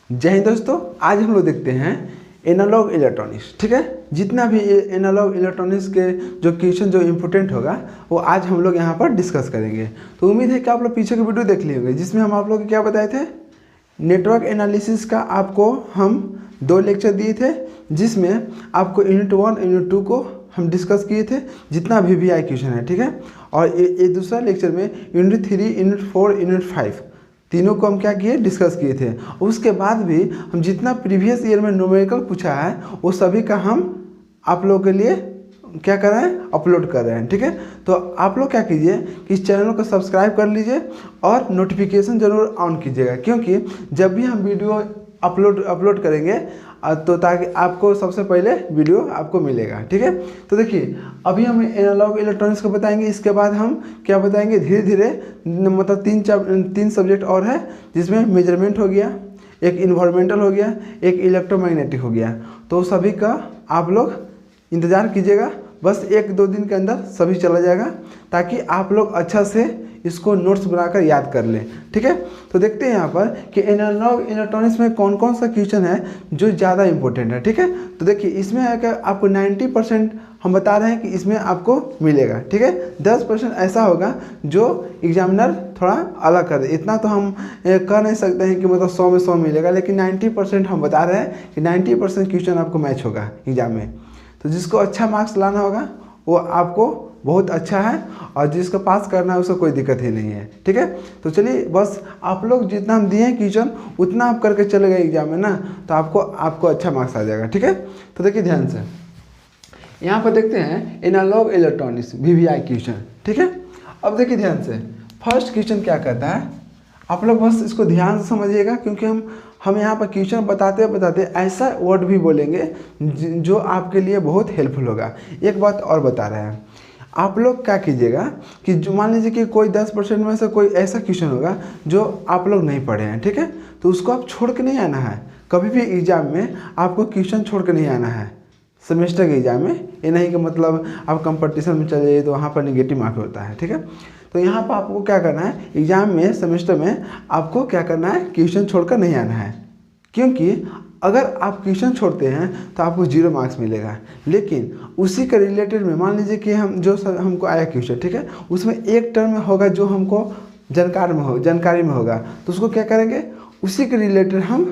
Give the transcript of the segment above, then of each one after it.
जय हिंद दोस्तों, आज हम लोग देखते हैं एनालॉग इलेक्ट्रॉनिक्स। ठीक है, जितना भी एनालॉग इलेक्ट्रॉनिक्स के जो क्वेश्चन जो इम्पोर्टेंट होगा वो आज हम लोग यहाँ पर डिस्कस करेंगे। तो उम्मीद है कि आप लोग पीछे की वीडियो देख लिए होंगे, जिसमें हम आप लोग को क्या बताए थे, नेटवर्क एनालिसिस का आपको हम 2 लेक्चर दिए थे, जिसमें आपको यूनिट 1 यूनिट 2 को हम डिस्कस किए थे, जितना भी आई क्वेश्चन है। ठीक है, और ये दूसरा लेक्चर में यूनिट 3 यूनिट 4 यूनिट 5 तीनों को हम क्या किए, डिस्कस किए थे। उसके बाद भी हम जितना प्रीवियस ईयर में न्यूमेरिकल पूछा है वो सभी का हम आप लोगों के लिए क्या कर रहे हैं, अपलोड कर रहे हैं। ठीक है, तो आप लोग क्या कीजिए कि इस चैनल को सब्सक्राइब कर लीजिए और नोटिफिकेशन ज़रूर ऑन कीजिएगा, क्योंकि जब भी हम वीडियो अपलोड करेंगे तो ताकि आपको सबसे पहले वीडियो आपको मिलेगा। ठीक है, तो देखिए अभी हम एनालॉग इलेक्ट्रॉनिक्स को बताएंगे, इसके बाद हम क्या बताएंगे, धीरे धीरे मतलब 3 सब्जेक्ट और है, जिसमें मेजरमेंट हो गया, एक इन्वायरमेंटल हो गया, एक इलेक्ट्रोमैग्नेटिक हो गया। तो सभी का आप लोग इंतज़ार कीजिएगा, बस 1-2 दिन के अंदर सभी चला जाएगा, ताकि आप लोग अच्छा से इसको नोट्स बनाकर याद कर लें। ठीक है, तो देखते हैं यहाँ पर कि एनालॉग इलेक्ट्रॉनिक्स में कौन कौन सा क्वेश्चन है जो ज़्यादा इंपॉर्टेंट है। ठीक है, तो देखिए इसमें है कि आपको 90% हम बता रहे हैं कि इसमें आपको मिलेगा। ठीक है, 10% ऐसा होगा जो एग्जामिनर थोड़ा अलग कर दे। इतना तो हम कह नहीं सकते हैं कि मतलब 100 में 100 मिलेगा, लेकिन 90% हम बता रहे हैं कि 90% क्वेश्चन आपको मैच होगा एग्जाम में। तो जिसको अच्छा मार्क्स लाना होगा वो आपको बहुत अच्छा है, और जिसको पास करना है उसको कोई दिक्कत ही नहीं है। ठीक है, तो चलिए बस आप लोग जितना हम दिए हैं क्वेश्चन उतना आप करके चले गए एग्जाम में ना, तो आपको अच्छा मार्क्स आ जाएगा। ठीक है, तो देखिए ध्यान से यहाँ पर देखते हैं एनालॉग इलेक्ट्रॉनिक्स VVI क्वेश्चन। ठीक है, अब देखिए ध्यान से फर्स्ट क्वेश्चन क्या कहता है, आप लोग बस इसको ध्यान से समझिएगा, क्योंकि हम यहाँ पर क्वेश्चन बताते बताते ऐसा वर्ड भी बोलेंगे जो आपके लिए बहुत हेल्पफुल होगा। एक बात और बता रहे हैं, आप लोग क्या कीजिएगा कि जो मान लीजिए कि कोई 10% में से कोई ऐसा क्वेश्चन होगा जो आप लोग नहीं पढ़े हैं। ठीक है, तो उसको आप छोड़ के नहीं आना है, कभी भी एग्जाम में आपको क्वेश्चन छोड़ के नहीं आना है। सेमेस्टर के एग्जाम में ये नहीं कि मतलब आप कंपटीशन में चले जाइए तो वहाँ पर नेगेटिव मार्क होता है। ठीक है, तो यहाँ पर आपको क्या करना है, एग्जाम में सेमेस्टर में आपको क्या करना है, क्वेश्चन छोड़कर नहीं आना है, क्योंकि अगर आप क्वेश्चन छोड़ते हैं तो आपको 0 मार्क्स मिलेगा। लेकिन उसी के रिलेटेड में मान लीजिए कि हमको आया क्वेश्चन, ठीक है, उसमें एक टर्म होगा जो हमको जानकारी में होगा, तो उसको क्या करेंगे, उसी के रिलेटेड हम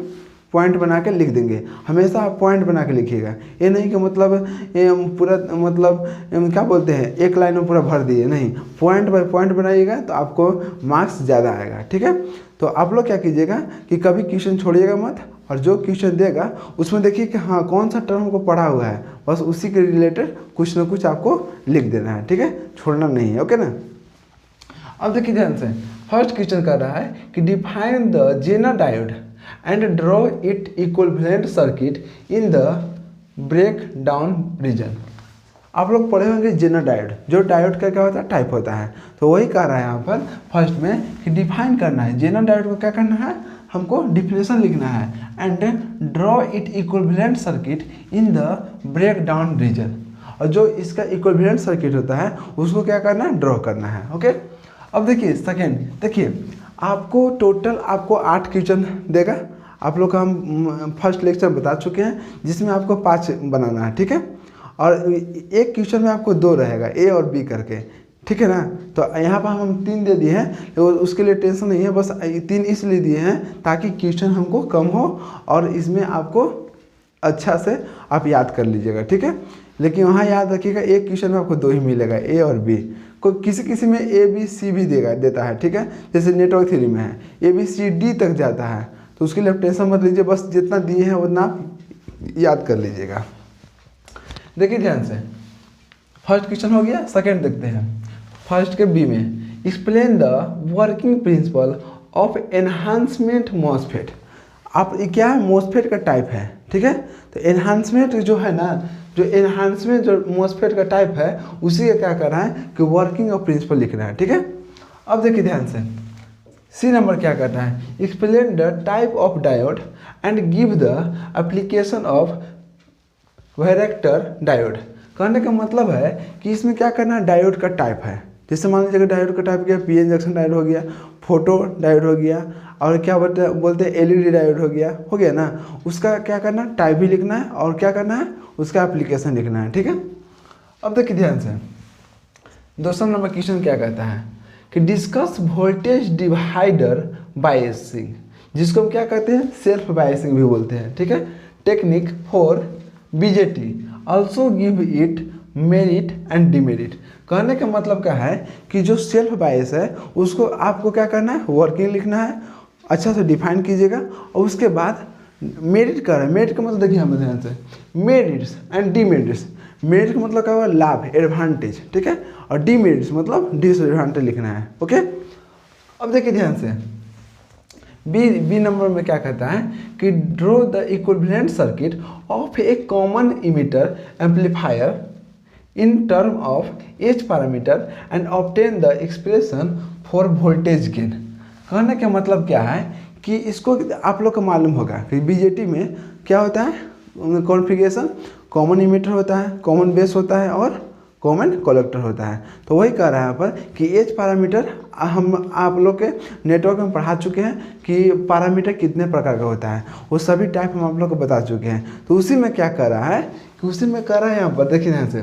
पॉइंट बना के लिख देंगे। हमेशा आप पॉइंट बना के लिखिएगा, ये नहीं कि मतलब पूरा मतलब क्या बोलते हैं एक लाइन में पूरा भर दिए, नहीं, पॉइंट बाय पॉइंट बनाइएगा तो आपको मार्क्स ज़्यादा आएगा। ठीक है, तो आप लोग क्या कीजिएगा कि कभी क्वेश्चन छोड़िएगा मत, और जो क्वेश्चन देगा उसमें देखिए कि हाँ कौन सा टर्म को पढ़ा हुआ है, बस उसी के रिलेटेड कुछ ना कुछ आपको लिख देना है। ठीक है, छोड़ना नहीं है। ओके ना, अब देखिए ध्यान से फर्स्ट क्वेश्चन कर रहा है कि define the zener diode and draw it equivalent circuit in the breakdown region. आप लोग पढ़े होंगे जेनर डायोड, जो डायोड का क्या होता है, टाइप होता है। तो वही कह रहा है यहाँ पर फर्स्ट में कि डिफाइन करना है जेनर डायोड को, क्या करना है, हमको डिफिनेशन लिखना है, and draw it equivalent circuit in the breakdown region. और जो इसका इक्विवेलेंट सर्किट होता है उसको क्या करना है, ड्रॉ करना है। ओके, अब देखिए सेकेंड, देखिए आपको टोटल आपको 8 क्वेश्चन देगा। आप लोग का हम फर्स्ट लेक्चर बता चुके हैं, जिसमें आपको 5 बनाना है। ठीक है, और एक क्वेश्चन में आपको 2 रहेगा, A और B करके। ठीक है ना, तो यहाँ पर हम 3 दे दिए हैं, तो उसके लिए टेंशन नहीं है, बस 3 इसलिए दिए हैं ताकि क्वेश्चन हमको कम हो और इसमें आपको अच्छा से आप याद कर लीजिएगा। ठीक है, लेकिन वहाँ याद रखिएगा एक क्वेश्चन में आपको 2 ही मिलेगा, A और B। कोई किसी में ABC भी देता है। ठीक है, जैसे नेटवर्क थ्योरी में है ABCD तक जाता है, तो उसके लिए आप टेंशन मत लीजिए, बस जितना दिए हैं उतना आप याद कर लीजिएगा। देखिए ध्यान से फर्स्ट क्वेश्चन हो गया। सेकंड देखते हैं फर्स्ट के B में, explain the working principle of enhancement MOSFET. आप क्या है, मॉसफेट का टाइप है। ठीक है, तो एनहांसमेंट जो है ना, जो एनहांसमेंट जो मॉसफेट का टाइप है उसी का क्या कर रहा है कि वर्किंग ऑफ प्रिंसिपल लिख रहा है। ठीक है, अब देखिए ध्यान से C नंबर क्या करता है, explain the type of diode and give the application of varactor diode. कहने का मतलब है कि इसमें क्या करना है, डायोड का टाइप है। जैसे मान लीजिए डायोड का टाइप क्या, PN जंक्शन डायोड हो गया, फोटो डायोड हो गया, और क्या बोलते हैं एलईडी डायोड हो गया ना। उसका क्या करना, टाइप भी लिखना है और क्या करना है, उसका एप्लीकेशन लिखना है, ठीक है। अब देखिए ध्यान से, दूसरा नंबर क्वेश्चन क्या कहता है कि डिस्कस वोल्टेज डिवाइडर बायसिंग, जिसको हम क्या कहते हैं, सेल्फ बायसिंग भी बोलते हैं, ठीक है। Technique for BJT also give it merit and demerit. कहने का मतलब क्या है कि जो सेल्फ बायस है उसको आपको क्या करना है, वर्किंग लिखना है, अच्छा से डिफाइन कीजिएगा, और उसके बाद मेरिट का है। मेरिट का मतलब देखिए हम ध्यान से, मेरिट्स एंड डिमेरिट्स। मेरिट का मतलब क्या हुआ, लाभ, एडवांटेज, ठीक है, और डिमेरिट्स मतलब डिसएडवांटेज लिखना है, ओके। अब देखिए ध्यान से, बी नंबर में क्या कहता है कि draw the equivalent circuit of A common emitter amplifier in term of h parameter and obtain the expression for voltage gain। कहने का मतलब क्या है कि इसको आप लोग को मालूम होगा कि बीजेटी में क्या होता है, कॉन्फ़िगरेशन, कॉमन इमीटर होता है, कॉमन बेस होता है और कॉमन कलेक्टर होता है। तो वही कह रहा है यहाँ पर कि एच पैरामीटर हम आप लोग के नेटवर्क में पढ़ा चुके हैं कि पैरामीटर कितने प्रकार का होता है, वो सभी टाइप हम आप लोग को बता चुके हैं। तो उसी में क्या कर रहा है कि उसी में कह रहा है यहाँ पर देखिए यहाँ से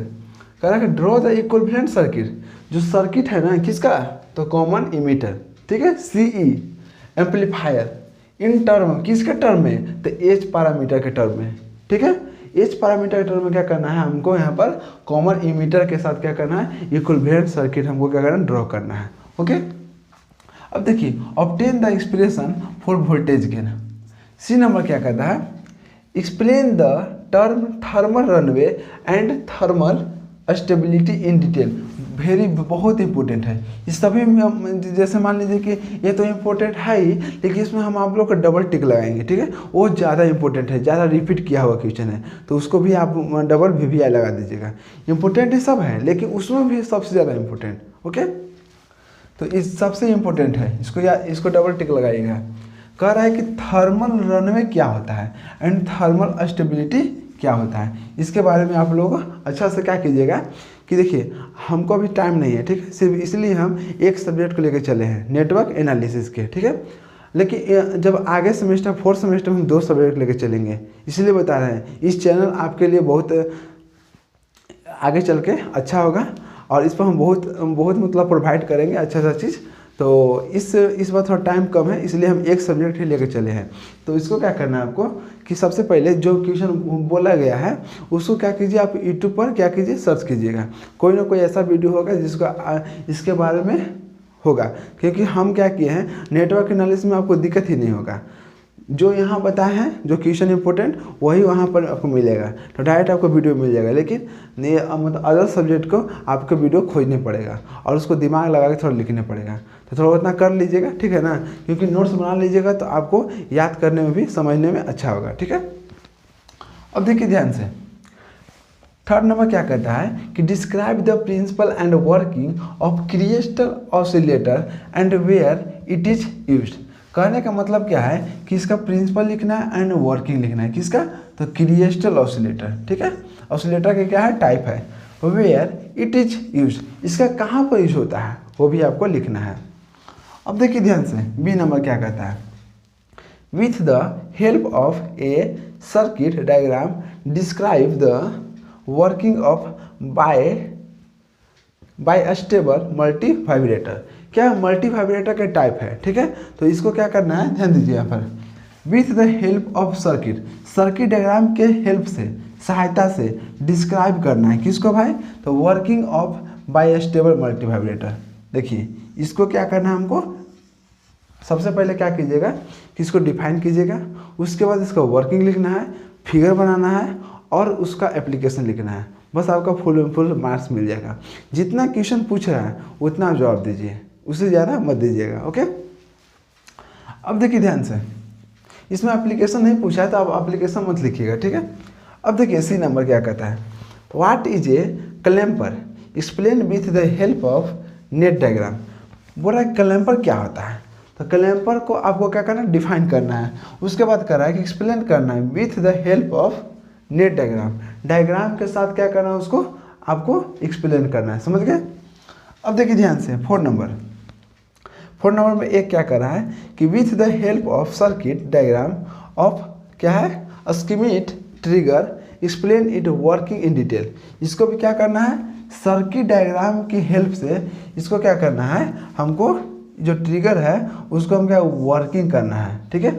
कह रहा है कि ड्रॉ द इक्विवेलेंट सर्किट। जो सर्किट है ना किसका, तो कॉमन इमीटर, ठीक है, सीई, एम्पलीफायर इन टर्म, किसके टर्म में, तो एच पैरामीटर के टर्म में, ठीक है। एच पैरामीटर के टर्म में क्या करना है हमको, यहाँ पर कॉमन इमीटर के साथ क्या करना है, इक्विवेलेंट सर्किट हमको क्या करना है, ड्रॉ करना है, ओके। अब देखिए obtain the expression for voltage gain. C number क्या कहता है, explain the term thermal runaway and thermal stability in detail. Very बहुत इंपॉर्टेंट है इस सभी में। जैसे मान लीजिए कि ये तो इम्पोर्टेंट है ही, लेकिन इसमें हम आप लोग को डबल टिक लगाएंगे, ठीक है। वो ज़्यादा इंपॉर्टेंट है, ज़्यादा रिपीट किया हुआ क्वेश्चन है, तो उसको भी आप डबल VVI लगा दीजिएगा। इंपॉर्टेंट ही सब है, लेकिन उसमें भी सबसे ज़्यादा इंपॉर्टेंट, ओके। तो इस सबसे इम्पोर्टेंट है, इसको डबल टिक लगाइएगा। कह रहा है कि थर्मल रनवे क्या होता है एंड थर्मल स्टेबिलिटी क्या होता है, इसके बारे में आप लोग अच्छा से क्या कीजिएगा कि देखिए हमको अभी टाइम नहीं है, ठीक है, सिर्फ इसलिए हम एक सब्जेक्ट को लेकर चले हैं, नेटवर्क एनालिसिस के, ठीक है। लेकिन जब आगे सेमेस्टर 4th सेमेस्टर में हम 2 सब्जेक्ट लेकर चलेंगे, इसलिए बता रहे हैं इस चैनल आपके लिए बहुत आगे चल के अच्छा होगा, और इस पर हम बहुत मतलब प्रोवाइड करेंगे अच्छा चीज़। तो इस बार थोड़ा टाइम कम है, इसलिए हम एक सब्जेक्ट ही लेकर चले हैं। तो इसको क्या करना है आपको कि सबसे पहले जो क्वेश्चन बोला गया है उसको क्या कीजिए, आप यूट्यूब पर क्या कीजिए, सर्च कीजिएगा, कोई ना कोई ऐसा वीडियो होगा जिसको इसके बारे में होगा। क्योंकि हम क्या किए हैं, नेटवर्क एनालिसिस में आपको दिक्कत ही नहीं होगा, जो यहाँ बताए हैं जो क्वेश्चन इंपॉर्टेंट वही वहाँ पर आपको मिलेगा, तो डायरेक्ट आपको वीडियो मिल जाएगा। लेकिन मतलब अदर सब्जेक्ट को आपको वीडियो खोजने पड़ेगा और उसको दिमाग लगा के थोड़ा लिखने पड़ेगा, तो थोड़ा उतना कर लीजिएगा, ठीक है ना। क्योंकि नोट्स बना लीजिएगा तो आपको याद करने में भी समझने में अच्छा होगा, ठीक है। अब देखिए ध्यान से, 3rd नंबर क्या कहता है कि describe the principle and working of crystal oscillator and where it is used. कहने का मतलब क्या है कि इसका प्रिंसिपल लिखना है एंड वर्किंग लिखना है, किसका, तो क्रिस्टल ऑसिलेटर, ठीक है। ऑसिलेटर के क्या है, टाइप है, वेयर इट इज यूज, इसका कहाँ पर यूज होता है वो भी आपको लिखना है। अब देखिए ध्यान से, बी नंबर क्या कहता है, with the help of a circuit diagram describe the working of bistable multivibrator. क्या मल्टी वाइब्रेटर के टाइप है, ठीक है। तो इसको क्या करना है, ध्यान दीजिए यहाँ पर, with the help of circuit diagram के हेल्प से, सहायता से डिस्क्राइब करना है, किसको भाई, तो working of bistable multivibrator. देखिए इसको क्या करना है हमको, सबसे पहले क्या कीजिएगा कि इसको डिफाइन कीजिएगा, उसके बाद इसका वर्किंग लिखना है, फिगर बनाना है और उसका एप्लीकेशन लिखना है। बस आपका फुल मार्क्स मिल जाएगा। जितना क्वेश्चन पूछ रहा है उतना जवाब दीजिए, उससे ज़्यादा मत दीजिएगा, ओके। अब देखिए ध्यान से, इसमें एप्लीकेशन नहीं पूछा है तो आप एप्लीकेशन मत लिखिएगा, ठीक है। अब देखिए सी नंबर क्या कहता है, what is A clamper, explain with the help of net diagram. बोला क्लैम्पर क्या होता है, तो क्लैम्पर को आपको क्या करना है, डिफाइन करना है। उसके बाद कह रहा है कि एक्सप्लेन करना है with the help of net diagram, diagram के साथ क्या करना है, उसको आपको एक्सप्लेन करना है, समझ गए। अब देखिए ध्यान से, 4 नंबर, 4 नंबर में एक क्या कर रहा है कि with the help of circuit diagram of क्या है Schmitt trigger explain it working in detail. इसको भी क्या करना है, सर्किट डायग्राम की हेल्प से इसको क्या करना है, हमको जो ट्रिगर है उसको हम क्या वर्किंग करना है। ठीक है,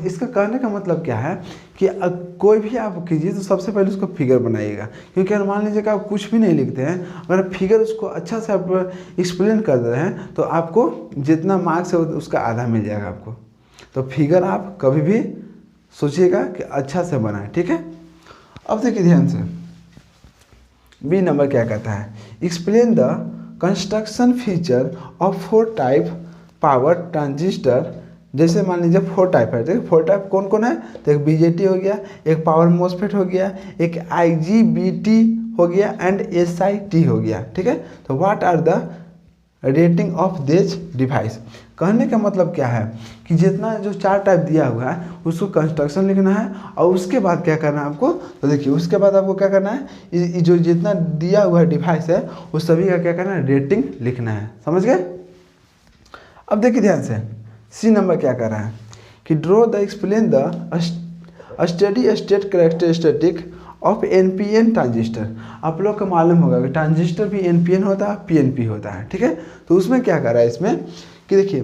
इसका कहने का मतलब क्या है कि कोई भी आप कीजिए तो सबसे पहले उसको फिगर बनाइएगा, क्योंकि अगर मान लीजिए कि आप कुछ भी नहीं लिखते हैं, अगर फिगर उसको अच्छा से आप एक्सप्लेन कर दे रहे हैं तो आपको जितना मार्क्स है उसका आधा मिल जाएगा आपको। तो फिगर आप कभी भी सोचिएगा कि अच्छा से बनाएं। ठीक है, अब देखिए ध्यान से बी नंबर क्या कहता है, explain the construction feature of 4 type power transistor. जैसे मान लीजिए 4 टाइप है, देखिए 4 टाइप कौन कौन है, तो एक बीजेटी हो गया, एक पावर मोसफेट हो गया, एक आईजीबीटी हो गया एंड एसआईटी हो गया। ठीक है, तो what are the rating of this device. कहने का मतलब क्या है कि जितना जो 4 टाइप दिया हुआ है उसको कंस्ट्रक्शन लिखना है और उसके बाद क्या करना है आपको, तो देखिए उसके बाद आपको क्या करना है, जो जितना दिया हुआ है डिवाइस है उस सभी का क्या करना है, रेटिंग लिखना है। समझ गए। अब देखिए ध्यान से सी नंबर क्या कर रहा है कि draw the explain the steady state characteristic of NPN transistor. आप लोग को मालूम होगा कि ट्रांजिस्टर भी एनपीएन होता है, पीएनपी होता है। ठीक है, तो उसमें क्या कर रहा है इसमें कि देखिए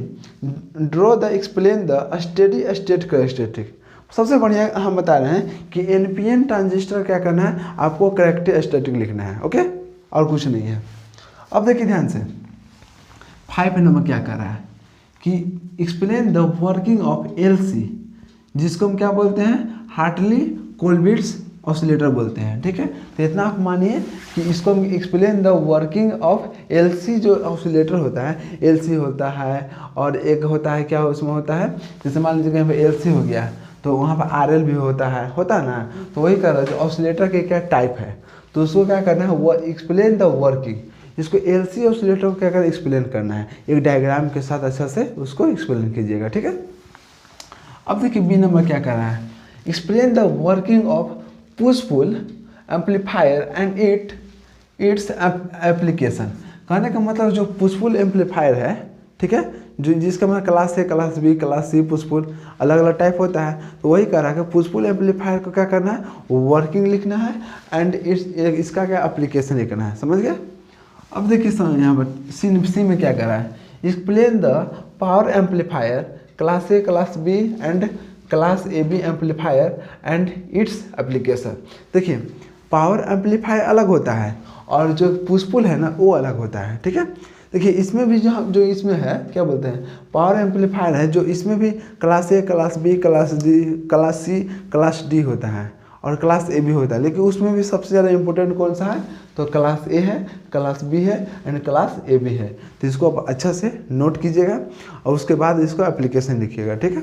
draw the explain the steady state characteristic. सबसे बढ़िया हम बता रहे हैं कि एनपीएन ट्रांजिस्टर क्या करना है, आपको कैरेक्टरिस्टिक लिखना है। ओके, और कुछ नहीं है। अब देखिए ध्यान से 5 नंबर क्या कर रहा है कि explain the working of LC, जिसको हम क्या बोलते हैं, हार्टली कोलपिट्स ऑसिलेटर बोलते हैं। ठीक है, तो इतना आप मानिए कि इसको हम explain the working of LC. जो ऑसिलेटर होता है एलसी होता है और एक होता है क्या उसमें होता है, जैसे मान लीजिए कहीं पर एलसी हो गया तो वहाँ पर आरएल भी होता है ना। तो वही कर रहा है, जो ऑसिलेटर के क्या टाइप है तो उसको क्या करना है, वो एक्सप्लेन द वर्किंग। इसको एलसी ऑसिलेटर को क्या कर एक्सप्लेन करना है, एक डायग्राम के साथ अच्छा से उसको एक्सप्लेन कीजिएगा। ठीक है, अब देखिए बी नंबर क्या कर रहा है, explain the working of push pull amplifier and its application. कहने का मतलब जो पुश पुल एम्पलीफायर है, ठीक है, जो जिसका मतलब class A, class B, class C push pull अलग अलग टाइप होता है। तो वही कह रहा है कि पुश पुल एम्पलीफायर को क्या करना है, वर्किंग लिखना है एंड इसका क्या एप्लीकेशन लिखना है। समझ गए। अब देखिए यहाँ पर सी में क्या कर रहा है, explain the power amplifier class A, class B and class A B amplifier and its application. देखिए पावर एम्पलीफायर अलग होता है और जो पुश पुल है ना वो अलग होता है। ठीक है, देखिए इसमें भी जो इसमें है क्या बोलते हैं, पावर एम्पलीफायर है, जो इसमें भी class A, class B, class D, class C, class D होता है और क्लास ए भी होता है। लेकिन उसमें भी सबसे ज़्यादा इंपॉर्टेंट कौन सा है, तो क्लास ए है, क्लास बी है एंड क्लास ए बी है। तो इसको आप अच्छा से नोट कीजिएगा और उसके बाद इसको एप्लीकेशन लिखिएगा। ठीक है,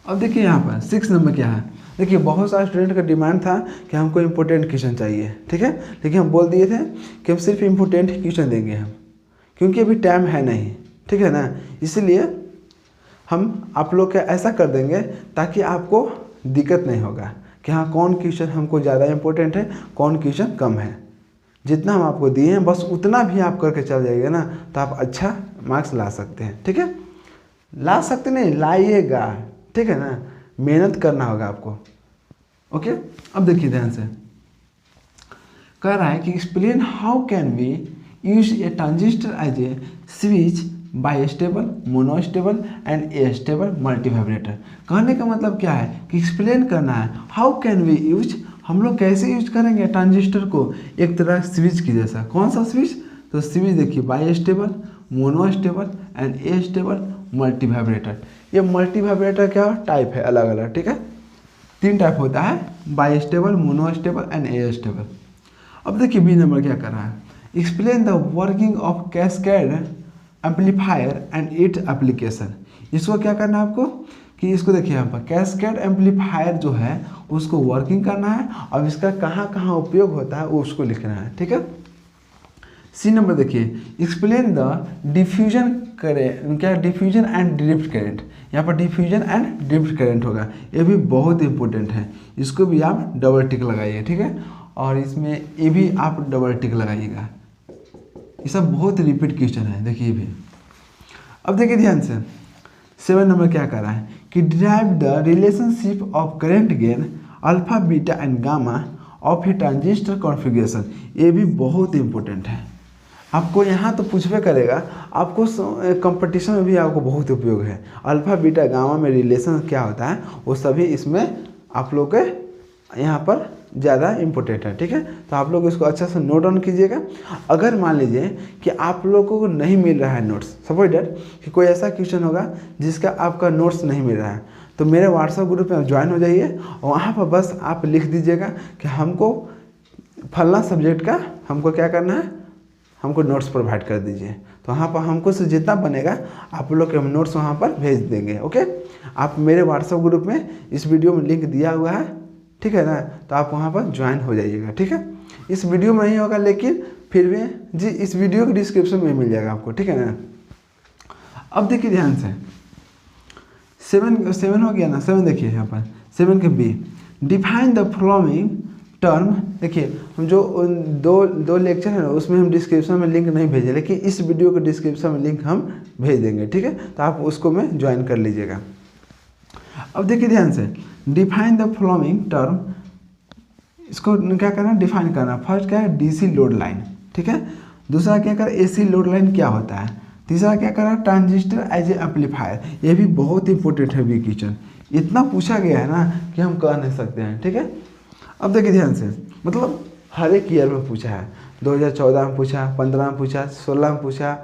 अब देखिए यहाँ पर 6 नंबर क्या है, देखिए बहुत सारे स्टूडेंट का डिमांड था कि हमको इम्पोर्टेंट क्वेश्चन चाहिए। ठीक है, लेकिन हम बोल दिए थे कि हम सिर्फ इम्पोर्टेंट क्वेश्चन देंगे हम, क्योंकि अभी टाइम है नहीं। ठीक है ना, इसलिए हम आप लोग का ऐसा कर देंगे ताकि आपको दिक्कत नहीं होगा कि हाँ कौन क्वेश्चन हमको ज़्यादा इम्पोर्टेंट है, कौन क्वेश्चन कम है। जितना हम आपको दिए हैं बस उतना भी आप करके चल जाइएगा ना तो आप अच्छा मार्क्स ला सकते हैं। ठीक है, ला सकते नहीं, लाइएगा। ठीक है ना, मेहनत करना होगा आपको। ओके, अब देखिए ध्यान से कह रहा है कि explain how can we use a transistor as a switch bistable, monostable and astable multivibrator. कहने का मतलब क्या है कि एक्सप्लेन करना है हाउ कैन वी यूज, हम लोग कैसे यूज करेंगे ट्रांजिस्टर को एक तरह स्विच की जैसा। कौन सा स्विच, तो स्विच देखिए bistable, monostable and astable multivibrator. ये मल्टीवाइब्रेटर क्या टाइप है, अलग अलग। ठीक है, 3 टाइप होता है, बाईस्टेबल, मोनोस्टेबल एंड एस्टेबल। अब देखिए बी नंबर क्या कर रहा है, explain the working of cascade amplifier and its application. इसको क्या करना है आपको कि इसको देखिए यहाँ पर कैस्केड एम्पलीफायर जो है उसको वर्किंग करना है और इसका कहाँ कहाँ उपयोग होता है वो उसको लिखना है। ठीक है, सी नंबर देखिए एक्सप्लेन द डिफ्यूजन करेंट, क्या डिफ्यूजन एंड ड्रिफ्ट करेंट। यहाँ पर डिफ्यूजन एंड ड्रिफ्ट करेंट होगा, ये भी बहुत इंपॉर्टेंट है, इसको भी आप डबल टिक लगाइए। ठीक है, और इसमें ये भी आप डबल टिक लगाइएगा, ये सब बहुत रिपीट क्वेश्चन है। देखिए भी अब देखिए ध्यान से 7 नंबर क्या कर रहा है कि derive the relationship of current gain alpha beta and gamma of A transistor configuration. ये भी बहुत इंपॉर्टेंट है, आपको यहाँ तो पूछबे करेगा, आपको कंपटीशन में भी आपको बहुत उपयोग है। अल्फा बीटा गामा में रिलेशन क्या होता है वो सभी इसमें आप लोग के यहाँ पर ज़्यादा इम्पोर्टेंट है, ठीक है। तो आप लोग इसको अच्छा से नोट डाउन कीजिएगा। अगर मान लीजिए कि आप लोगों को नहीं मिल रहा है नोट्स, सपोज डेट कि कोई ऐसा क्वेश्चन होगा जिसका आपका नोट्स नहीं मिल रहा है, तो मेरे व्हाट्सएप ग्रुप में ज्वाइन हो जाइए और वहाँ पर बस आप लिख दीजिएगा कि हमको फलना सब्जेक्ट का हमको क्या करना है, हमको नोट्स प्रोवाइड कर दीजिए। तो वहाँ पर हमको से जितना बनेगा आप लोग के हम नोट्स वहाँ पर भेज देंगे। ओके, आप मेरे व्हाट्सएप ग्रुप में इस वीडियो में लिंक दिया हुआ है, ठीक है ना, तो आप वहाँ पर ज्वाइन हो जाइएगा, ठीक है। इस वीडियो में नहीं होगा लेकिन फिर भी जी इस वीडियो के डिस्क्रिप्शन में मिल जाएगा आपको, ठीक है ना। अब देखिए ध्यान से 7 हो गया ना, 7 देखिए यहाँ पर 7 के B define the following term. देखिए हम जो दो लेक्चर है ना उसमें हम डिस्क्रिप्शन में लिंक नहीं भेजे, लेकिन इस वीडियो के डिस्क्रिप्शन में लिंक हम भेज देंगे, ठीक है। तो आप उसको में ज्वाइन कर लीजिएगा। अब देखिए ध्यान से डिफाइन द फॉलोइंग टर्म, इसको क्या करना है, डिफाइन करना। फर्स्ट क्या है, डीसी लोड लाइन, ठीक है। दूसरा क्या कर, एसी लोड लाइन क्या होता है। तीसरा क्या करा, ट्रांजिस्टर एज ए एम्पलीफायर। ये भी बहुत इंपॉर्टेंट है भी क्वेश्चन, इतना पूछा गया है ना कि हम कह नहीं सकते हैं, ठीक है। अब देखिए ध्यान से, मतलब हर एक ईयर में पूछा है, 2014 में पूछा, 15 में पूछा, 16 में पूछा,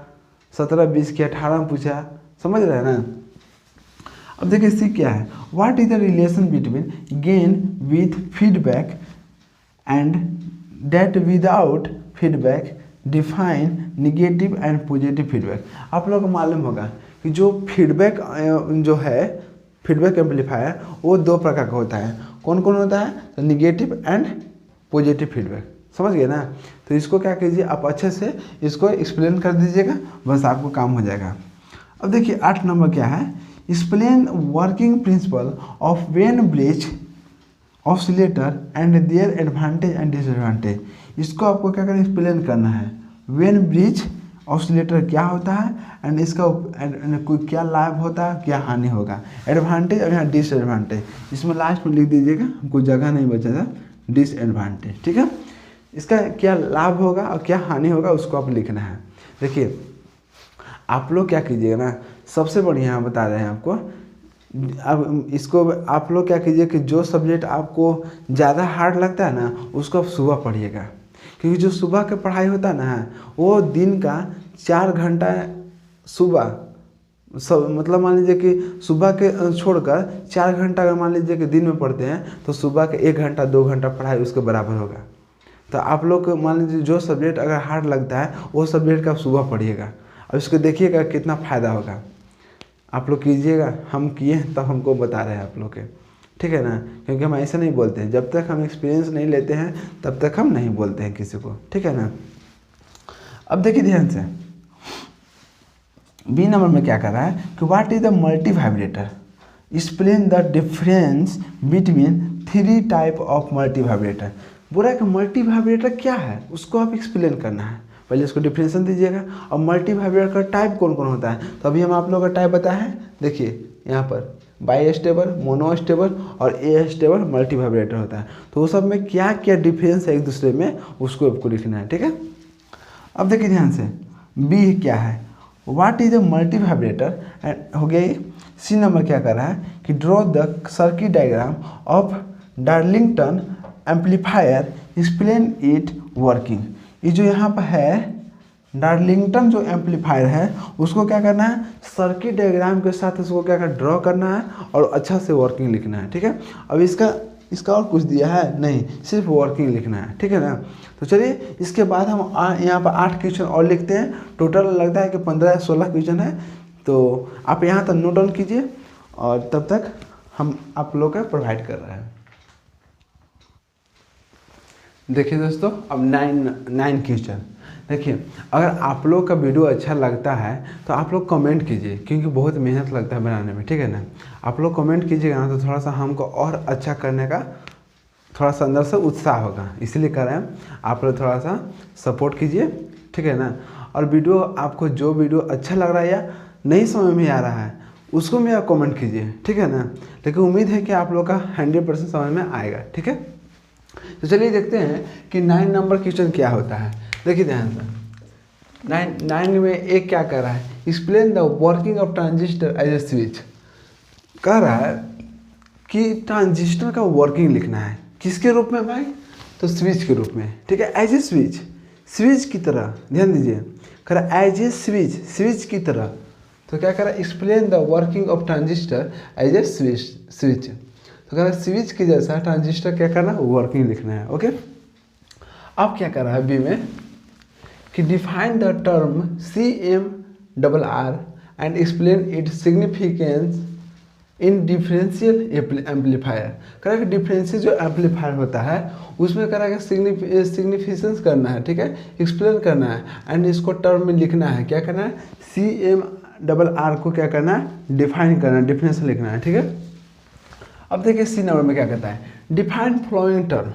17, 20 की 18 में पूछा, समझ रहे हैं ना। अब देखिए सी क्या है, what is the relation between gain with feedback and that without feedback, define negative and positive feedback. आप लोगों को मालूम होगा कि जो फीडबैक जो है, फीडबैक एम्पलीफायर वो 2 प्रकार का होता है। कौन कौन होता है, तो निगेटिव एंड पॉजिटिव फीडबैक, समझ गए ना। तो इसको क्या कीजिए, आप अच्छे से इसको एक्सप्लेन कर दीजिएगा, बस आपको काम हो जाएगा। अब देखिए 8 नंबर क्या है, explain working principle of Wien bridge oscillator and their advantage and disadvantage. इसको आपको क्या करना, एक्सप्लेन करना है। वेन ब्रिज ऑसिलेटर क्या होता है एंड इसका कोई क्या लाभ होता है, क्या हानि होगा, एडवांटेज और यहाँ डिसएडवांटेज। इसमें लास्ट में लिख दीजिएगा, हमको जगह नहीं बचा था, डिसएडवांटेज, ठीक है। इसका क्या लाभ होगा और क्या हानि होगा उसको आप लिखना है। देखिए आप लोग क्या कीजिएगा ना, सबसे बढ़िया बता रहे हैं आपको, अब इसको आप लोग क्या कीजिए कि जो सब्जेक्ट आपको ज़्यादा हार्ड लगता है ना उसको आप सुबह पढ़िएगा, क्योंकि जो सुबह का पढ़ाई होता है ना वो दिन का 4 घंटा सुबह सब, मतलब मान लीजिए कि सुबह के छोड़कर 4 घंटा अगर मान लीजिए कि दिन में पढ़ते हैं तो सुबह के 1 घंटा 2 घंटा पढ़ाई उसके बराबर होगा। तो आप लोग मान लीजिए जो सब्जेक्ट अगर हार्ड लगता है वो सब्जेक्ट का आप सुबह पढ़िएगा, और इसको देखिएगा कितना फ़ायदा होगा। आप लोग कीजिएगा, हम किए तब हमको बता रहे हैं आप लोग के, ठीक है ना, क्योंकि हम ऐसे नहीं बोलते हैं, जब तक हम एक्सपीरियंस नहीं लेते हैं तब तक हम नहीं बोलते हैं किसी को, ठीक है ना। अब देखिए ध्यान से बी नंबर में क्या कर रहा है कि what is the multi vibrator, explain the difference between 3 type of multi vibrator. बोला है कि मल्टी वाइब्रेटर क्या है उसको आप एक्सप्लेन करना है, पहले इसको डिफरेंशिएशन दीजिएगा। और मल्टी वाइब्रेटर का टाइप कौन कौन होता है, तो अभी हम आप लोगों का टाइप बताया है, देखिए यहाँ पर बाई स्टेबल, मोनो स्टेबल और ए स्टेबल मल्टी वाइब्रेटर होता है। तो वो सब में क्या क्या डिफरेंस है एक दूसरे में उसको आपको लिखना है, ठीक है। अब देखिए ध्यान से बी क्या है, what is a multi vibrator and हो गया। सी नंबर क्या कर रहा है कि draw the circuit diagram of Darlington amplifier, explain it working. ये जो यहाँ पर है डार्लिंगटन जो एम्पलीफायर है उसको क्या करना है, सर्किट डायग्राम के साथ उसको क्या करना, ड्रॉ करना है और अच्छा से वर्किंग लिखना है, ठीक है। अब इसका और कुछ दिया है नहीं, सिर्फ वर्किंग लिखना है, ठीक है ना। तो चलिए इसके बाद हम यहाँ पर 8 क्वेश्चन और लिखते हैं, टोटल लगता है कि 15 या 16 क्वेश्चन है। तो आप यहाँ तक नोट डाउन कीजिए और तब तक हम आप लोग का प्रोवाइड कर रहे हैं। देखिए दोस्तों अब 9 क्वेश्चन। देखिए अगर आप लोग का वीडियो अच्छा लगता है तो आप लोग कमेंट कीजिए, क्योंकि बहुत मेहनत लगता है बनाने में, ठीक है ना। आप लोग कमेंट कीजिएगा ना तो थोड़ा सा हमको और अच्छा करने का थोड़ा सा अंदर से उत्साह होगा, इसलिए कर रहे हैं। आप लोग थोड़ा सा सपोर्ट कीजिए, ठीक है ना। और वीडियो आपको जो वीडियो अच्छा लग रहा है या नहीं समझ में आ रहा है उसको मेरा कमेंट कीजिए, ठीक है ना। लेकिन उम्मीद है कि आप लोग का 100% समझ में आएगा, ठीक है। तो चलिए देखते हैं कि 9 नंबर क्वेश्चन क्या होता है। देखिए ध्यान से 9 में एक क्या कर रहा है, explain the working of transistor as a switch. कह रहा है कि ट्रांजिस्टर का वर्किंग लिखना है, किसके रूप में भाई, तो स्विच के रूप में, ठीक है। एज ए स्विच, स्विच की तरह, ध्यान दीजिए, कह रहा है एज ए स्विच, स्विच की तरह। तो क्या कह रहा है, explain the working of transistor as a switch. तो कह रहा है स्विच की जैसा ट्रांजिस्टर क्या करना है, वर्किंग लिखना है, ओके। अब क्या कर रहा है बी में कि define the term CMRR and explain its significance in differential amplifier. कह रहा है कि डिफरेंशियल जो एम्पलीफायर होता है उसमें कह रहा है कि सिग्निफिकेंस करना है, ठीक है, एक्सप्लेन करना है एंड इसको टर्म में लिखना है। क्या करना है, CMRR को क्या करना है, डिफाइन करना है, डिफरेंशियल लिखना है, ठीक है। अब देखिए सी नंबर में क्या कहता है, डिफाइन फ्लोइंग टर्म,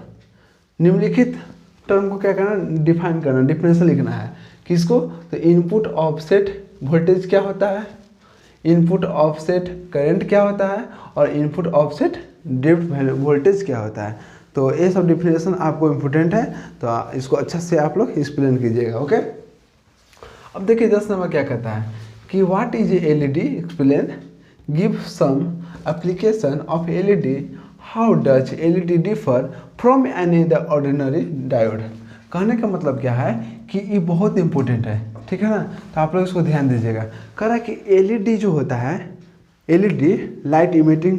निम्नलिखित टर्म को क्या करना, डिफाइन करना, डिफरेंशियल लिखना है। किसको, तो इनपुट ऑफसेट वोल्टेज क्या होता है, इनपुट ऑफसेट करंट क्या होता है, और इनपुट ऑफसेट ड्रिफ्ट वोल्टेज क्या होता है। तो ये सब डिफिनेशन आपको इम्पोर्टेंट है, तो इसको अच्छा से आप लोग एक्सप्लेन कीजिएगा, ओके। अब देखिए 10 नंबर क्या कहता है कि what is a LED, explain, give some application of LED, how does LED differ from any the ordinary diode. कहने का मतलब क्या है कि ये बहुत इंपॉर्टेंट है, ठीक है ना, तो आप लोग इसको ध्यान दीजिएगा। कह रहा है कि LED जो होता है, LED लाइट इमिटिंग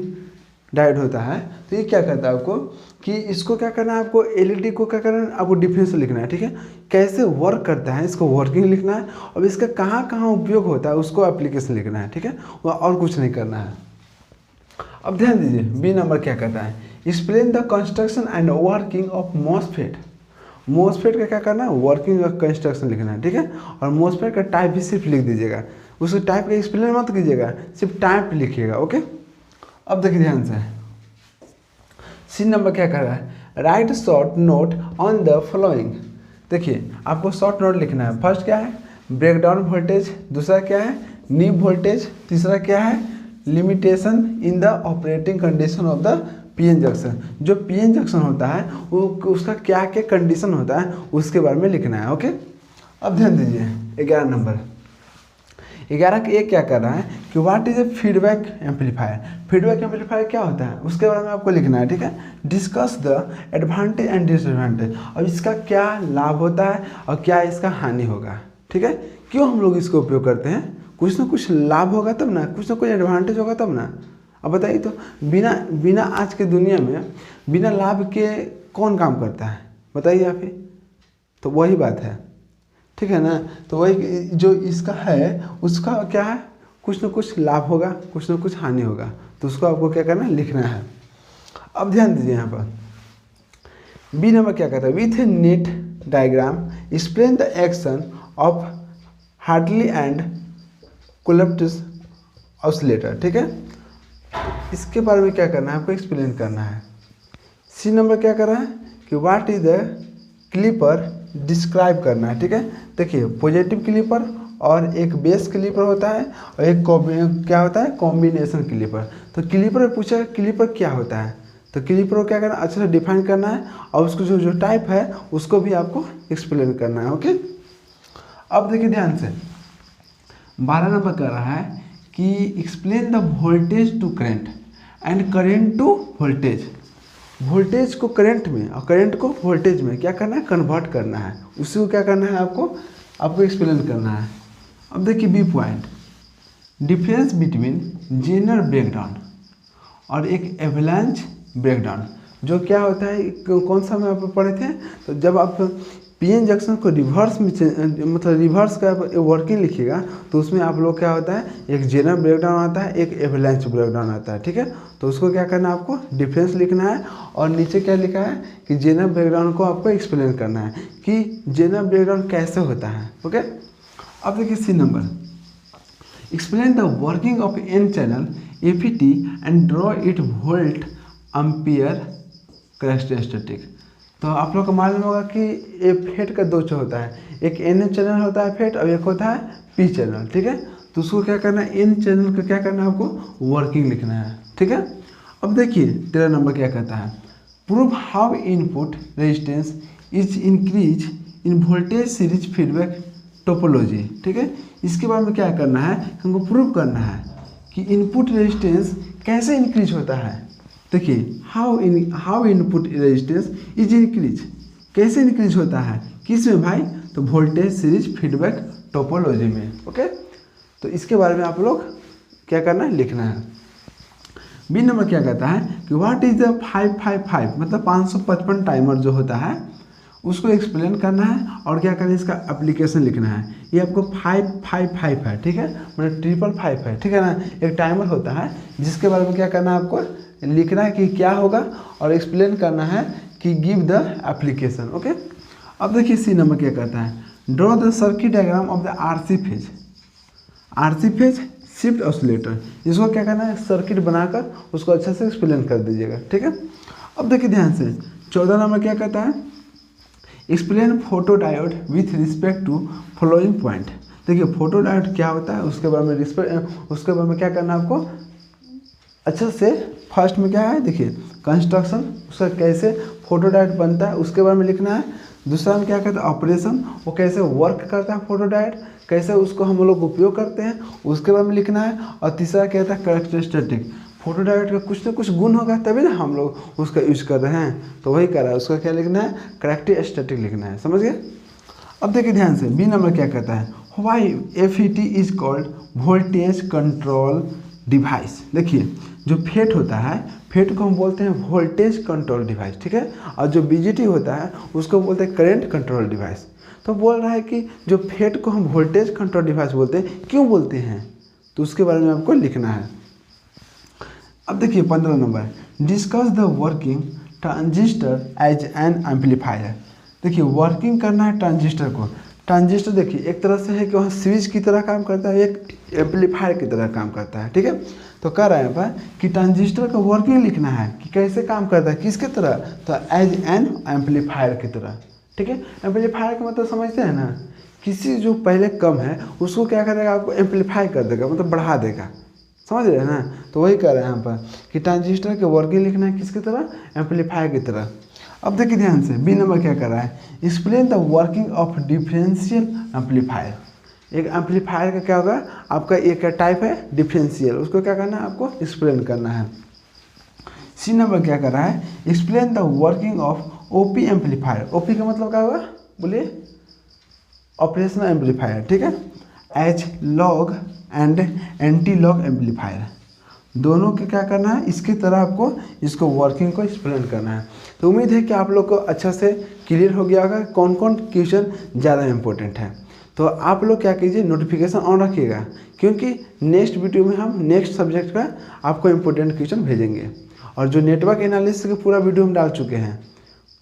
डायोड होता है, तो ये क्या करता है आपको कि इसको क्या करना है, आपको LED को क्या करना है, आपको डिफरेंस लिखना है, ठीक है, कैसे वर्क करता है इसको वर्किंग लिखना है, और इसका कहाँ कहाँ उपयोग होता है उसको एप्लीकेशन लिखना है, ठीक है, और कुछ नहीं करना है। अब ध्यान दीजिए बी नंबर क्या कहता है, explain the construction and working of MOSFET. MOSFET का क्या करना है, वर्किंग और कंस्ट्रक्शन लिखना है, ठीक है, और मॉसफेट का टाइप भी सिर्फ लिख दीजिएगा, उसको टाइप का एक्सप्लेन मत कीजिएगा, सिर्फ टाइप लिखिएगा, ओके। अब देखिए ध्यान से सी नंबर क्या कर रहा है, right short note on the following. देखिए आपको शॉर्ट नोट लिखना है। फर्स्ट क्या है, ब्रेकडाउन वोल्टेज, दूसरा क्या है, नी वोल्टेज, तीसरा क्या है, limitation in the operating condition of the PN junction. जो PN जंक्शन होता है वो उसका क्या क्या कंडीशन होता है उसके बारे में लिखना है, ओके। अब ध्यान दीजिए 11 नंबर, 11 के एक क्या कर रहा है कि what is A feedback amplifier. Feedback amplifier क्या होता है उसके बारे में आपको लिखना है, ठीक है। Discuss the advantage and disadvantage, अब इसका क्या लाभ होता है और क्या इसका हानि होगा, ठीक है। क्यों हम लोग इसको उपयोग करते हैं, कुछ ना कुछ लाभ होगा तब ना, कुछ ना कुछ एडवांटेज होगा तब ना। अब बताइए तो बिना आज के दुनिया में बिना लाभ के कौन काम करता है, बताइए आप ही, तो वही बात है, ठीक है ना। तो वही जो इसका है उसका क्या है, कुछ ना कुछ लाभ होगा, कुछ ना कुछ हानि होगा, तो उसको आपको क्या करना है, लिखना है। अब ध्यान दीजिए यहाँ पर बी नंबर क्या कहता है, with a neat diagram explain the action of Hartley and Colpitts oscillator, ठीक है। इसके बारे में क्या करना है, आपको एक्सप्लेन करना है। सी नंबर क्या कर रहा है कि what is the clipper, describe करना है, ठीक है। देखिए पॉजिटिव क्लिपर और एक बेस क्लिपर होता है और एक क्या होता है, कॉम्बिनेशन क्लिपर। तो क्लिपर में पूछा क्लिपर क्या होता है, तो क्लिपर को क्या करना है, अच्छे से डिफाइन करना है और उसको जो टाइप है उसको भी आपको एक्सप्लेन करना है, ओके। अब देखिए ध्यान से 12 नंबर कर रहा है कि explain the voltage to current and current to voltage. Voltage को करंट में और करंट को वोल्टेज में क्या करना है, कन्वर्ट करना है, उसी को क्या करना है, आपको एक्सप्लेन करना है। अब देखिए B point, difference between zener breakdown और एक एवलांच ब्रेकडाउन। जो क्या होता है, कौन सा में आप पढ़े थे, तो जब आप PN जंक्शन को रिवर्स में मतलब रिवर्स का वर्किंग लिखिएगा तो उसमें आप लोग क्या होता है, एक जेनर ब्रेकडाउन आता है, एक एवलांच ब्रेकडाउन आता है, ठीक है। तो उसको क्या करना है, आपको डिफरेंस लिखना है और नीचे क्या लिखा है कि जेनर ब्रेकडाउन को आपको एक्सप्लेन करना है कि जेनर ब्रेकडाउन कैसे होता है, ओके। अब देखिए C number, explain the working of N channel APT and draw it volt ampere characteristic. तो आप लोग को मालूम होगा कि ये फेट का दो होता है, एक N चैनल होता है फेट और एक होता है P चैनल, ठीक है। तो उसको क्या करना है, इन चैनल का क्या करना है, आपको वर्किंग लिखना है। ठीक है, अब देखिए 13 नंबर क्या कहता है, prove how input resistance is increase in voltage series feedback topology. ठीक है, इसके बारे में क्या करना है, हमको प्रूव करना है कि इनपुट रेजिस्टेंस कैसे इंक्रीज होता है। देखिए how input resistance is increase, कैसे इंक्रीज होता है, किस में भाई, तो वोल्टेज सीरीज फीडबैक टोपोलॉजी में। ओके, तो इसके बारे में आप लोग क्या करना है, लिखना है। बी नंबर क्या कहता है कि व्हाट इज द 555 मतलब 555 टाइमर जो होता है उसको एक्सप्लेन करना है और क्या करना है, इसका एप्लीकेशन लिखना है। ये आपको 555 है, ठीक है, मतलब 555 है, ठीक है ना। एक टाइमर होता है जिसके बारे में क्या करना है, आपको लिखना है कि क्या होगा और एक्सप्लेन करना है कि गिव द एप्लीकेशन। ओके, अब देखिए सी नंबर क्या कहता है, draw the circuit diagram of the RC phase shift oscillator. इसको क्या करना है, सर्किट बनाकर उसको अच्छे से एक्सप्लेन कर दीजिएगा। ठीक है, अब देखिए ध्यान से 14 नंबर क्या कहता है, explain photo diode with respect to following point. देखिए फोटो डायोड क्या होता है उसके बारे में क्या करना है आपको अच्छा से। फर्स्ट में क्या है, देखिए कंस्ट्रक्शन, उसका कैसे फोटो डायोड बनता है उसके बारे में लिखना है। दूसरा में क्या कहता है, ऑपरेशन, वो कैसे वर्क करता है फोटो डायोड, कैसे उसको हम लोग उपयोग करते हैं उसके बारे में लिखना है। और तीसरा क्या कहता है, कैरेक्टरिस्टिक, फोटो डायोड का कुछ ना कुछ गुण होगा तभी ना हम लोग उसका यूज कर रहे हैं, तो वही कर रहा है। उसका क्या लिखना है, कैरेक्टरिस्टिक लिखना है, समझ गए। अब देखिए ध्यान से बी नंबर क्या कहता है, why FET is called voltage control device. देखिए जो फेट होता है, फेट को हम बोलते हैं वोल्टेज कंट्रोल डिवाइस, ठीक है, और जो BJT होता है उसको बोलते हैं करंट कंट्रोल डिवाइस। तो बोल रहा है कि जो फेट को हम वोल्टेज कंट्रोल डिवाइस बोलते हैं, क्यों बोलते हैं, तो उसके बारे में आपको लिखना है। अब देखिए 15 number, discuss the working transistor as an amplifier. देखिए वर्किंग करना है ट्रांजिस्टर को। ट्रांजिस्टर देखिए एक तरह से है कि वहाँ स्विच की तरह काम करता है, एक एम्पलीफायर की तरह काम करता है। ठीक है, तो कह रहा है यहाँ पर कि ट्रांजिस्टर का वर्किंग लिखना है कि कैसे काम करता है, किसके तरह, तो एज एन एम्पलीफायर की तरह। ठीक है, एम्पलीफायर का मतलब समझते हैं ना, किसी जो पहले कम है उसको क्या करेगा, आपको एम्पलीफाई कर देगा, मतलब बढ़ा देगा, समझ रहे हैं ना। तो वही कह रहे हैं यहाँ पर कि ट्रांजिस्टर के वर्किंग लिखना है किसकी तरह, एम्पलीफायर की तरह। अब देखिए ध्यान से बी नंबर क्या कर रहा है, explain the working of differential amplifier. एक एम्पलीफायर का क्या होगा, आपका एक टाइप है डिफरेंशियल, उसको क्या करना है, आपको एक्सप्लेन करना है। सी नंबर क्या कर रहा है, explain the working of OP amplifier. OP का मतलब क्या होगा, बोलिए, ऑपरेशनल एम्पलीफायर, ठीक है, as log and anti log amplifier. दोनों के क्या करना है, इसकी तरह आपको इसको वर्किंग को एक्सप्लेन करना है। तो उम्मीद है कि आप लोग को अच्छा से क्लियर हो गया होगा कौन कौन क्वेश्चन ज़्यादा इंपॉर्टेंट है। तो आप लोग क्या कीजिए, नोटिफिकेशन ऑन रखिएगा, क्योंकि नेक्स्ट वीडियो में हम नेक्स्ट सब्जेक्ट का आपको इम्पोर्टेंट क्वेश्चन भेजेंगे। और जो नेटवर्क एनालिसिस का पूरा वीडियो हम डाल चुके हैं,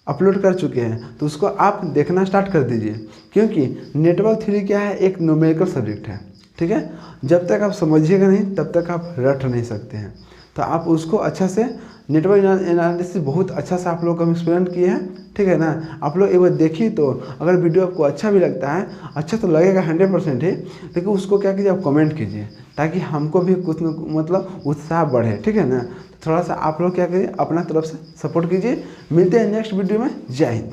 अपलोड कर चुके हैं, तो उसको आप देखना स्टार्ट कर दीजिए, क्योंकि नेटवर्क थ्योरी क्या है, एक न्यूमेरिकल सब्जेक्ट है। ठीक है, जब तक आप समझिएगा नहीं तब तक आप रट नहीं सकते हैं। तो आप उसको अच्छा से, नेटवर्क एनालिसिस बहुत अच्छा से आप लोग को हम एक्सप्लेन किए हैं, ठीक है ना। आप लोग एक बार देखिए, तो अगर वीडियो आपको अच्छा भी लगता है, अच्छा तो लगेगा 100% ही, लेकिन उसको क्या कीजिए, आप कमेंट कीजिए, ताकि हमको भी कुछ मतलब उत्साह बढ़े, ठीक है ना। थोड़ा सा आप लोग क्या कीजिए, अपना तरफ से सपोर्ट कीजिए। मिलते हैं नेक्स्ट वीडियो में, जय हिंद।